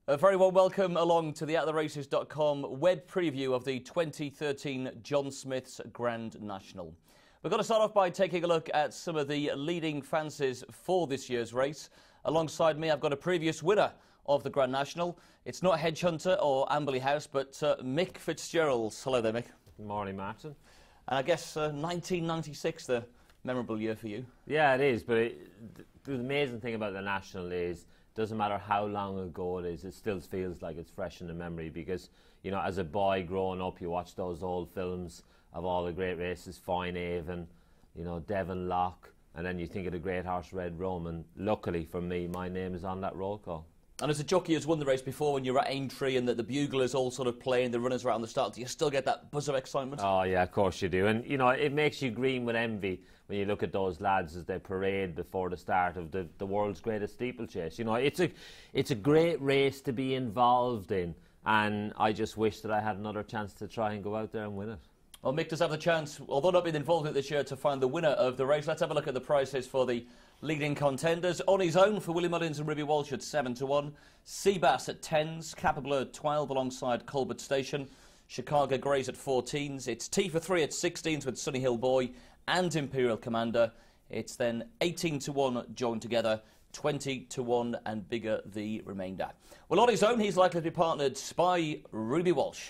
A very warm welcome along to the AtTheRaces.com web preview of the 2013 John Smith's Grand National. We're going to start off by taking a look at some of the leading fancies for this year's race. Alongside me, I've got a previous winner of the Grand National. It's not Hedge Hunter or Amberley House, but Mick Fitzgerald. Hello there, Mick. Good morning, Martin. And I guess 1996, the memorable year for you. Yeah, it is, but the amazing thing about the National is doesn't matter how long ago it is, it still feels like it's fresh in the memory because, you know, as a boy growing up, you watch those old films of all the great races, Fine Avon, you know, Devon Lock, and then you think of the great horse Red Rum, and luckily for me, my name is on that roll call. And as a jockey who's won the race before, when you're at Aintree and the buglers all sort of playing, the runners around the start, do you still get that buzz of excitement? Oh yeah, of course you do. And you know, it makes you green with envy when you look at those lads as they parade before the start of the world's greatest steeplechase. You know, it's a great race to be involved in, and I just wish that I had another chance to try and go out there and win it. Well, Mick does have the chance, although not being involved in it this year, to find the winner of the race. Let's have a look at the prices for the leading contenders. On his own for Willie Mullins and Ruby Walsh at 7-1. Seabass at 10s. Kappa Boy at 12 alongside Colbert Station. Chicago Greys at 14s. It's T for 3 at 16s with Sonny Hilbaum and Imperial Commander. It's then 18-1 joined together. 20-1 and bigger the remainder. Well, on his own, he's likely to be partnered by Ruby Walsh.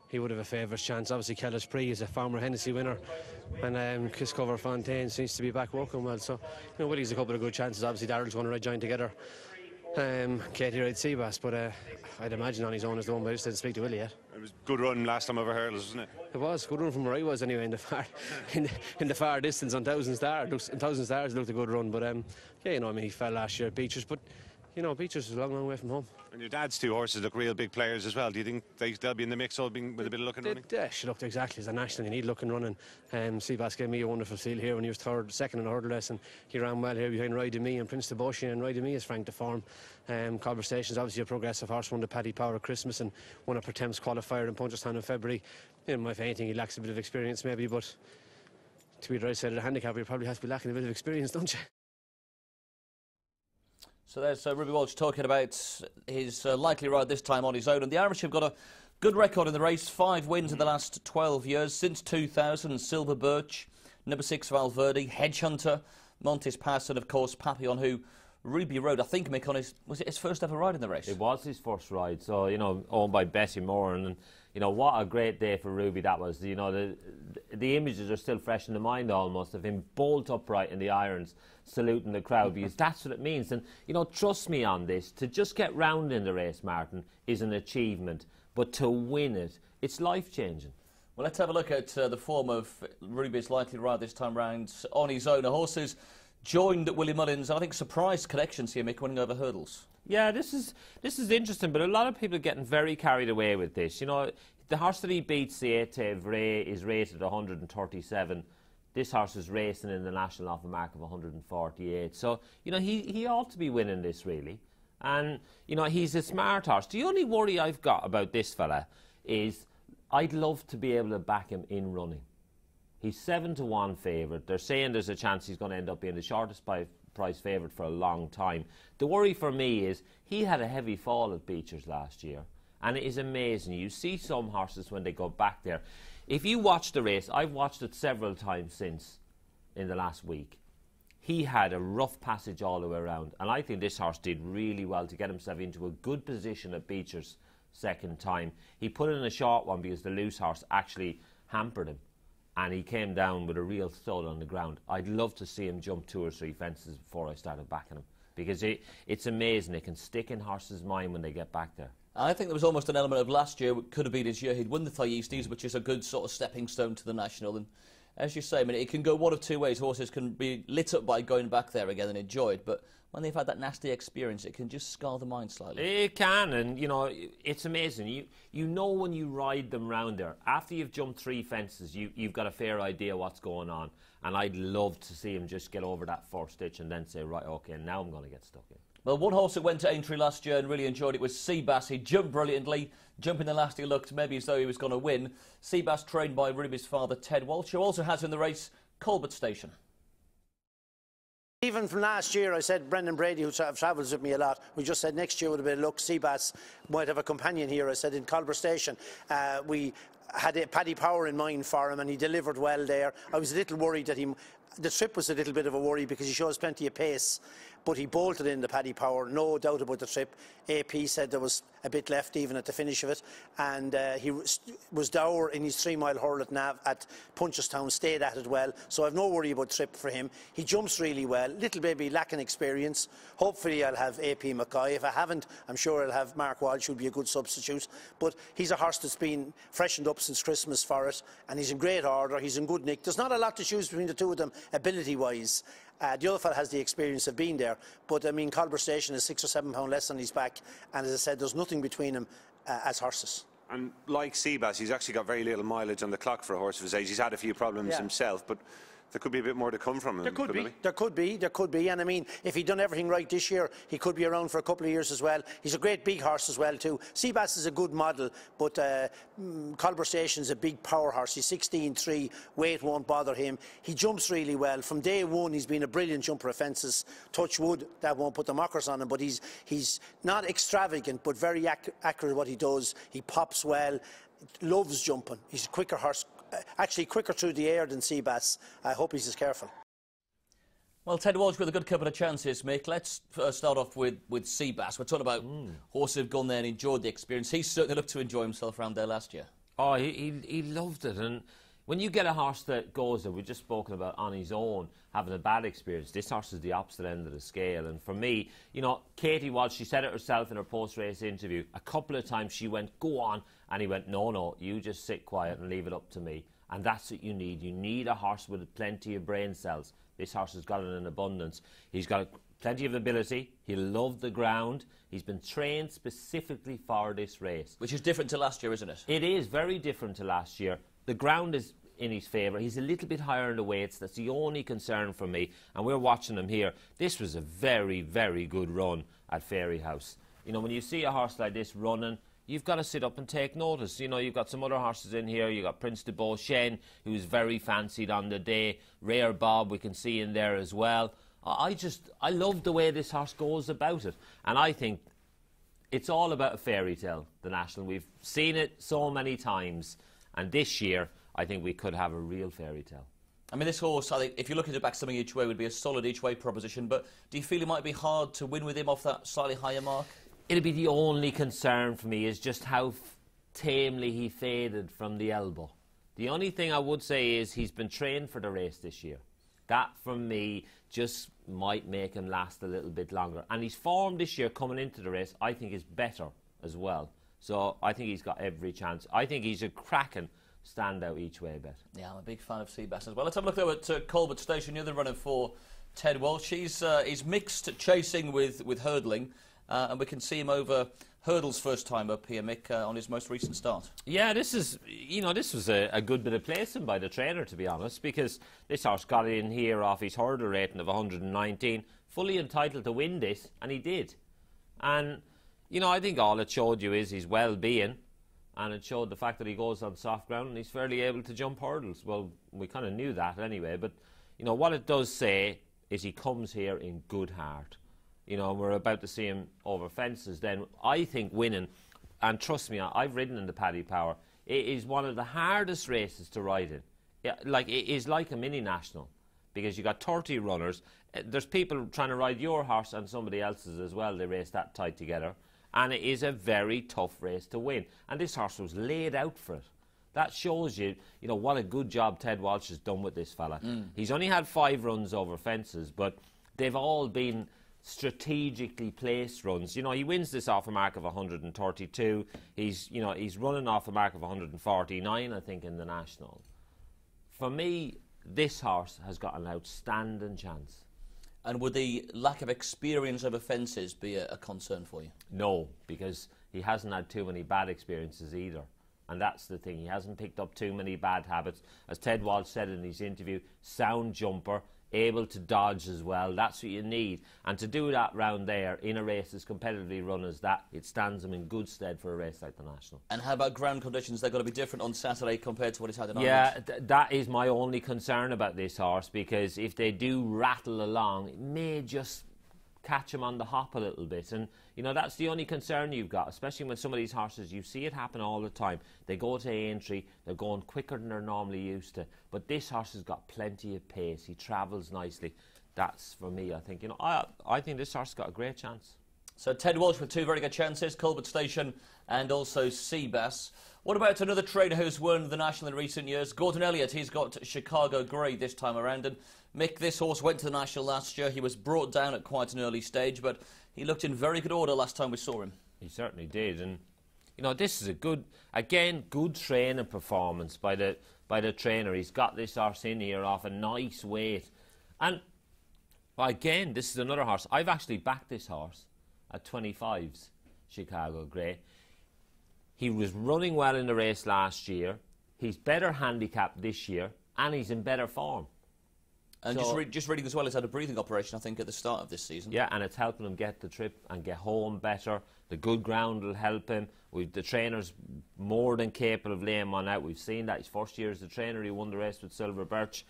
He would have a favourite chance. Obviously, Kellis Prix is a former Hennessy winner, and Kiss Cover Fontaine seems to be back working well. So, you know, Willie's a couple of good chances. Obviously, Darrell's going to ride join together. Katie rides Seabass, but I'd imagine on his own is the one. But I just didn't speak to Willie yet. It was a good run last time over hurdles, wasn't it? It was a good run from where I was anyway. In the far distance on Thousand Stars, it looked a good run. But yeah, you know, I mean, he fell last year at Beechers, but you know, Beechers is a long, long way from home. And your dad's two horses look real big players as well. Do you think they'll be in the mix all being with a bit of luck and running? Yeah, she looked exactly as a national. You need luck and running. Seabass gave me a wonderful seal here when he was second in the hurdle lesson. He ran well here behind Ride Me and Prince de Bosch, and Ride Me is frank to form. Colbert Station's obviously a progressive horse, won the Paddy Power at Christmas and won a Pertemps qualifier in Punchestown in February. You know, if anything, he lacks a bit of experience maybe, but to be the right side of the handicap, he probably has to be lacking a bit of experience, don't you? So there's Ruby Walsh talking about his likely ride this time on his own. And the Irish have got a good record in the race. 5 wins in the last 12 years. Since 2000, Silver Birch, number 6 Valverde, Hedge Hunter, Montes Pass, and of course Papillon, who Ruby rode, I think, Mick, on was it his first ever ride in the race? It was his first ride, so, you know, owned by Bessie Moore. And you know, what a great day for Ruby that was. You know, the images are still fresh in the mind almost of him bolt upright in the irons, saluting the crowd, because that's what it means. And, you know, trust me on this, to just get round in the race, Martin, is an achievement. But to win it, it's life-changing. Well, let's have a look at the form of Ruby's likely ride this time round on his own. The horses joined Willie Mullins, and I think surprised connections here, Mick, winning over hurdles. Yeah, this is interesting, but a lot of people are getting very carried away with this. You know, the horse that he beats, the Ete Vray, is rated 137. This horse is racing in the National off a mark of 148. So, you know, he ought to be winning this, really. And, you know, he's a smart horse. The only worry I've got about this fella is I'd love to be able to back him in running. He's 7-1 favourite. They're saying there's a chance he's going to end up being the shortest price favourite for a long time. The worry for me is he had a heavy fall at Beechers last year, and it is amazing. You see some horses when they go back there. If you watch the race, I've watched it several times since in the last week. He had a rough passage all the way around, and I think this horse did really well to get himself into a good position at Beechers second time. He put in a short one because the loose horse actually hampered him, and he came down with a real thud on the ground. I'd love to see him jump 2 or 3 fences before I started backing him, because it's amazing. It can stick in horses' mind when they get back there. I think there was almost an element of last year, could have been his year. He'd won the Thyestes, which is a good sort of stepping stone to the National. And as you say, I mean, it can go one of 2 ways. Horses can be lit up by going back there again and enjoy it, but when they've had that nasty experience, it can just scar the mind slightly. It can, and, you know, it's amazing. You know when you ride them round there, after you've jumped 3 fences, you've got a fair idea what's going on. And I'd love to see him just get over that first ditch and then say, right, OK, now I'm going to get stuck in. Well, one horse that went to Aintree last year and really enjoyed it was Seabass. He jumped brilliantly. Jumping the last, he looked maybe as though he was going to win. Seabass trained by Ruby's father, Ted Walsh, who also has in the race Colbert Station. Even from last year, I said Brendan Brady, who travels with me a lot, we just said next year with a bit of luck, Seabass might have a companion here. I said in Culver Station, we had a Paddy Power in mind for him and he delivered well there. I was a little worried that the trip was a little bit of a worry because he shows plenty of pace, but he bolted in the Paddy Power, no doubt about the trip. AP said there was a bit left even at the finish of it, and he was dour in his 3-mile hurl at Punchestown, stayed at it well, so I've no worry about trip for him. He jumps really well, little baby lacking experience. Hopefully I'll have AP McCoy. If I haven't, I'm sure I'll have Mark Walsh, who'll be a good substitute, but he's a horse that's been freshened up since Christmas for it, and he's in great order, he's in good nick. There's not a lot to choose between the two of them ability wise. The other fellow has the experience of being there, but I mean Culver Station is 6 or 7 pound less on his back, and as I said, there's nothing between them as horses. And like Seabass, he's actually got very little mileage on the clock for a horse of his age. He's had a few problems himself, but there could be a bit more to come from him. There could be, and I mean, if he'd done everything right this year, he could be around for a couple of years as well. He's a great big horse as well too. Seabass is a good model, but Culver Station's a big power horse. He's 16.3, weight won't bother him. He jumps really well. From day one, he's been a brilliant jumper of fences. Touch wood, that won't put the mockers on him, but he's not extravagant, but very accurate what he does. He pops well, loves jumping. He's a quicker horse. Actually quicker through the air than Seabass. I hope he's as careful. Well, Ted Walsh with a good couple of chances, Mick. Let's start off with Seabass. We're talking about horses who've gone there and enjoyed the experience. He certainly looked to enjoy himself around there last year. Oh, he loved it. And when you get a horse that goes there, we've just spoken about on his own, having a bad experience, this horse is the opposite end of the scale. And for me, you know, Katie Walsh, she said it herself in her post-race interview, a couple of times she went, go on, and he went, no, you just sit quiet and leave it up to me. And that's what you need. You need a horse with plenty of brain cells. This horse has got it in abundance. He's got plenty of ability. He loved the ground. He's been trained specifically for this race. Which is different to last year, isn't it? It is very different to last year. The ground is in his favour. He's a little bit higher in the weights. That's the only concern for me. And we're watching him here. This was a very, very good run at Fairy House. You know, when you see a horse like this running, you've got to sit up and take notice. You know, you've got some other horses in here. You've got Prince de Beauchesne, who's very fancied on the day. Rare Bob, we can see in there as well. I love the way this horse goes about it. And I think it's all about a fairy tale, the National. We've seen it so many times. And this year, I think we could have a real fairy tale. I mean, this horse, I think, if you're looking to back something each way, would be a solid each way proposition. But do you feel it might be hard to win with him off that slightly higher mark? It'll be the only concern for me is just how tamely he faded from the elbow. The only thing I would say is he's been trained for the race this year. That, for me, just might make him last a little bit longer. And his form this year coming into the race, I think, is better as well. So I think he's got every chance. I think he's a cracking standout each way bet. Yeah, I'm a big fan of Seabass as well. Let's have a look, though, at Colbert Station, the other runner for Ted Walsh. He's mixed chasing with hurdling. And we can see him over hurdles first time up here, Mick, on his most recent start. Yeah, this was a good bit of placing by the trainer, to be honest, because this horse got in here off his hurdle rating of 119, fully entitled to win this, and he did. And, you know, I think all it showed you is his well-being, and it showed the fact that he goes on soft ground and he's fairly able to jump hurdles. Well, we kind of knew that anyway, but, you know, what it does say is he comes here in good heart. You know, we're about to see him over fences then. I think winning, and trust me, I've ridden in the Paddy Power, it is one of the hardest races to ride in. Yeah, like, it is like a mini-national, because you got 30 runners. There's people trying to ride your horse and somebody else's as well. They race that tight together. And it is a very tough race to win. And this horse was laid out for it. That shows you, you know, what a good job Ted Walsh has done with this fella. He's only had 5 runs over fences, but they've all been strategically placed runs. You know, he wins this off a mark of 132. He's running off a mark of 149, I think, in the National. For me, this horse has got an outstanding chance. And would the lack of experience over fences be a concern for you? No, because he hasn't had too many bad experiences either. And that's the thing. He hasn't picked up too many bad habits. As Ted Walsh said in his interview, sound jumper. able to dodge as well. That's what you need. And to do that round there in a race as competitively run as that, it stands him in good stead for a race like the National. And how about ground conditions? They're going to be different on Saturday compared to what he's had in Ireland? Yeah, that is my only concern about this horse, because if they do rattle along, it may just catch him on the hop a little bit. And, you know, that's the only concern you've got, especially when some of these horses, you see it happen all the time. They go to Aintree, they're going quicker than they're normally used to. But this horse has got plenty of pace. He travels nicely. That's, for me, I think, you know, I think this horse has got a great chance. So Ted Walsh with two very good chances, Culbert Station and also Seabass. What about another trainer who's won the National in recent years? Gordon Elliott, he's got Chicago Grey this time around. And Mick, this horse went to the National last year. He was brought down at quite an early stage, but he looked in very good order last time we saw him. He certainly did. And, you know, this is a good, again, good training performance by the trainer. He's got this horse in here off a nice weight. And, well, again, this is another horse. I've actually backed this horse at 25s, Chicago Grey. He was running well in the race last year. He's better handicapped this year, and he's in better form. And just reading as well, he's had a breathing operation, I think, at the start of this season. Yeah, and it's helping him get the trip and get home better. The good ground will help him. The trainer's more than capable of laying one out. We've seen that. His first year as the trainer, he won the race with Silver Birch.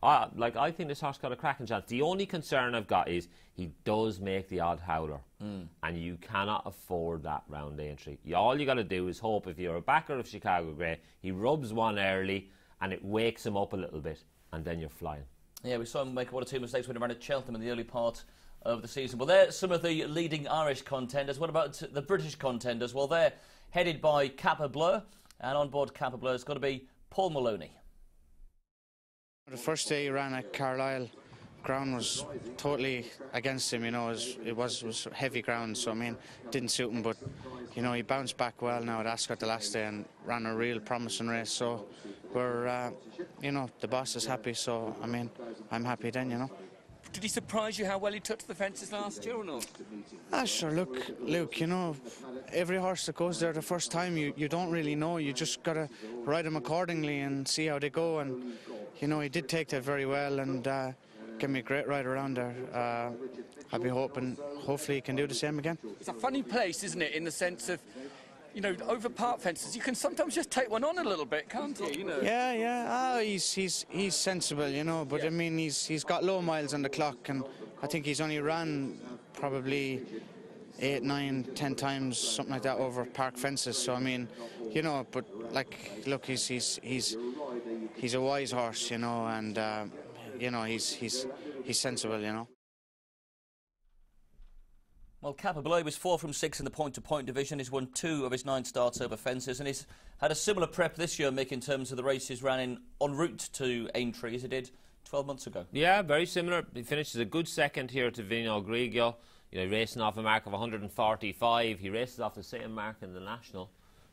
I think this horse got a cracking chance. The only concern I've got is he does make the odd howler, and you cannot afford that round Aintree. All you got to do is hope, if you're a backer of Chicago Grey, he rubs one early and it wakes him up a little bit, and then you're flying. Yeah, we saw him make one or two mistakes when he ran at Cheltenham in the early part of the season. Well, they're some of the leading Irish contenders. What about the British contenders? Well, they're headed by Kappa Boy, and on board Kappa Boy has got to be Paul Maloney. The first day he ran at Carlisle, ground was totally against him, you know. It was heavy ground, so I mean, it didn't suit him, but you know, he bounced back well now at Ascot the last day and ran a real promising race. So we're, you know, the boss is happy, so I mean, I'm happy then, you know. Did he surprise you how well he took to the fences last year or not? Sure, look, Luke, you know, every horse that goes there the first time, you don't really know. You just got to ride them accordingly and see how they go. And, you know, he did take that very well and gave me a great ride around there. I'll be hoping, hopefully he can do the same again. It's a funny place, isn't it, in the sense of, you know, over park fences, you can sometimes just take one on a little bit, can't you? You know? Yeah. He's sensible, you know. But I mean, he's got low miles on the clock, and I think he's only ran probably 8, 9, 10 times, something like that, over park fences. So I mean, you know. But like, look, he's a wise horse, you know, and you know, he's sensible, you know. Well, Kappa Boy was 4 from 6 in the point-to-point division. He's won 2 of his 9 starts over fences, and he's had a similar prep this year, Mick, in terms of the races ran in en route to Aintree as he did 12 months ago. Yeah, very similar. He finishes a good second here to Vino Grigio. You know, racing off a mark of 145. He races off the same mark in the National.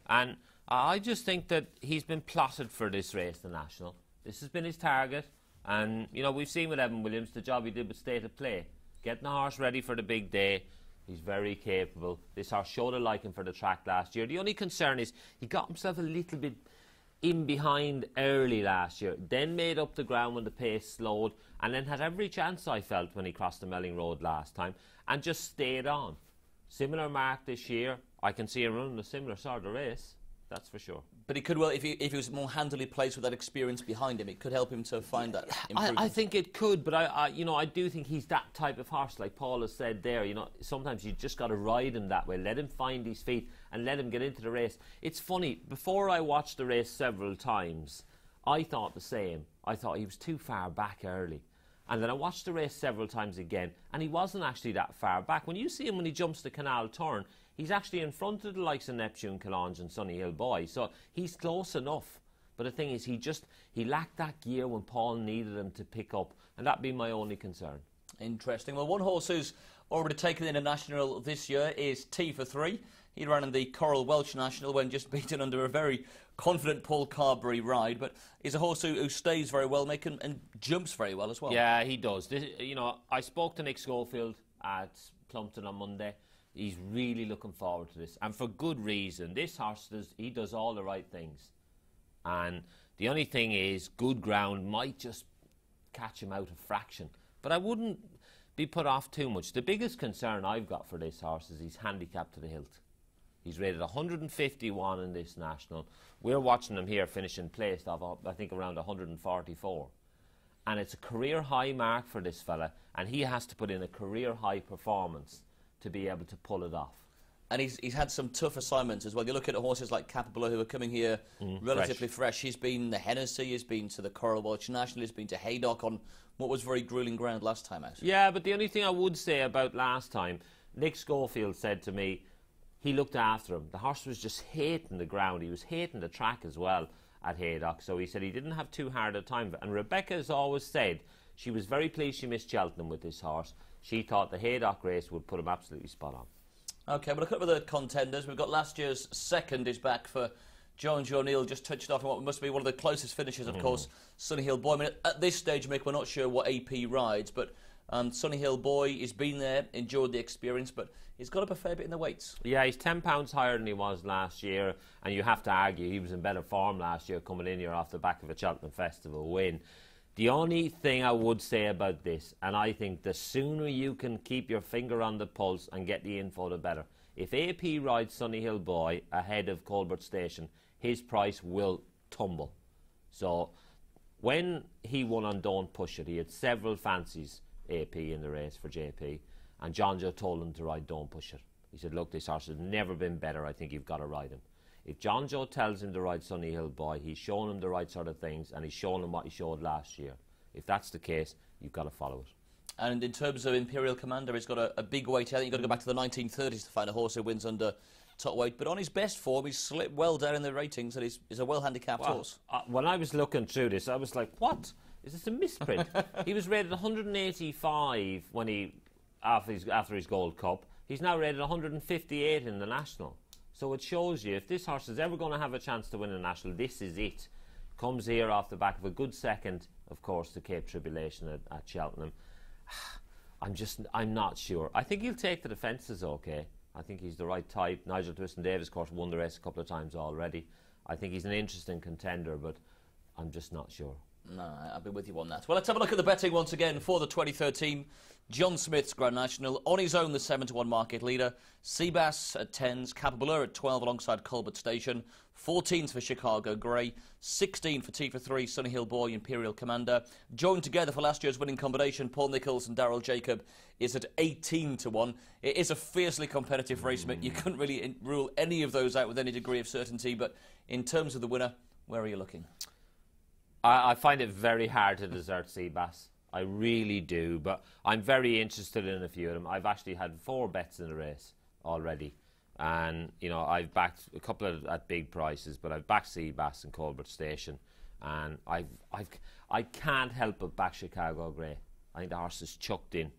And I just think that he's been plotted for this race, the National. This has been his target. And, you know, we've seen with Evan Williams the job he did with State of Play. Getting the horse ready for the big day. He's very capable. This horse showed a liking for the track last year. The only concern is he got himself a little bit in behind early last year, then made up the ground when the pace slowed, and then had every chance, I felt, when he crossed the Melling Road last time, and just stayed on. Similar mark this year. I can see him running a similar sort of race, that's for sure. But he could well, if he was more handily placed with that experience behind him, it could help him to find that improvement. I think it could, but I do think he's that type of horse, like Paul has said there. You know, sometimes you just got to ride him that way, let him find his feet and let him get into the race. It's funny, before I watched the race several times, I thought the same. I thought he was too far back early. And then I watched the race several times again, and he wasn't actually that far back. When you see him when he jumps the canal turn, he's actually in front of the likes of Neptune, Calonge and Sonny Hilbaum, so he's close enough. But the thing is, he lacked that gear when Paul needed him to pick up, and that'd be my only concern. Interesting. Well, one horse who's already taken in a national this year is T for 3. He ran in the Coral Welsh National when just beaten under a very confident Paul Carberry ride, but he's a horse who stays very well, Mick, and jumps very well as well. Yeah, he does. You know, I spoke to Nick Schofield at Plumpton on Monday. He's really looking forward to this, and for good reason. This horse does all the right things, and the only thing is, good ground might just catch him out a fraction. But I wouldn't be put off too much. The biggest concern I've got for this horse is he's handicapped to the hilt. He's rated 151 in this national. We're watching him here finishing placed off, I think, around 144. And it's a career high mark for this fella, and he has to put in a career high performance to be able to pull it off. And he's had some tough assignments as well. You look at horses like Kappa Boy who are coming here relatively fresh. He's been the Hennessy, he's been to the Coral Welsh National, he's been to Haydock on what was very gruelling ground last time out. Yeah, but the only thing I would say about last time, Nick Schofield said to me, he looked after him. The horse was just hating the ground. He was hating the track as well at Haydock. So he said he didn't have too hard a time. And Rebecca has always said she was very pleased she missed Cheltenham with this horse. She thought the Haydock race would put him absolutely spot on. OK, well, a couple of the contenders. We've got last year's second is back for Jones O'Neill, just touched off on what must be one of the closest finishes, of course, Sonny Hilbaum. I mean, at this stage, Mick, we're not sure what AP rides, but Sonny Hilbaum has been there, enjoyed the experience, but he's got up a fair bit in the weights. Yeah, he's £10 higher than he was last year, and you have to argue he was in better form last year coming in here off the back of a Cheltenham Festival win. The only thing I would say about this, and I think the sooner you can keep your finger on the pulse and get the info, the better. If AP rides Sonny Hilbaum ahead of Colbert Station, his price will tumble. So when he won on Don't Push It, he had several fancies, AP, in the race for JP, and John Joe told him to ride Don't Push It. He said, look, this horse has never been better, I think you've got to ride him. If John Joe tells him to ride Sonny Hilbaum, he's shown him the right sort of things, and he's shown him what he showed last year. If that's the case, you've got to follow it. And in terms of Imperial Commander, he's got a big weight. I think you've got to go back to the 1930s to find a horse who wins under top weight. But on his best form, he's slipped well down in the ratings, and he's a well-handicapped horse. When I was looking through this, I was like, what? Is this a misprint? He was rated 185 when he after his Gold Cup. He's now rated 158 in the National. So it shows you, if this horse is ever going to have a chance to win a National, this is it. Comes here off the back of a good second, of course, to Cape Tribulation at Cheltenham. I'm not sure. I think he'll take to the fences okay. I think he's the right type. Nigel Twiston-Davies, of course, won the race a couple of times already. I think he's an interesting contender, but I'm just not sure. No, I'll be with you on that. Well, let's have a look at the betting once again for the 2013 John Smith's Grand National. On his own, the 7-1 market leader. Seabass at 10s, Kappa Boy at 12 alongside Colbert Station. 14s for Chicago Grey. 16 for T for 3, Sonny Hilbaum, Imperial Commander. Joined together for last year's winning combination, Paul Nicholls and Daryl Jacob, is at 18-1. It is a fiercely competitive race, Mick. You couldn't really rule any of those out with any degree of certainty, but in terms of the winner, where are you looking? I find it very hard to desert Seabass. I really do, but I'm very interested in a few of them. I've actually had 4 bets in the race already, and you know I've backed a couple at big prices, but I've backed Seabass and Colbert Station, and I can't help but back Chicago Grey. I think the horse is chucked in.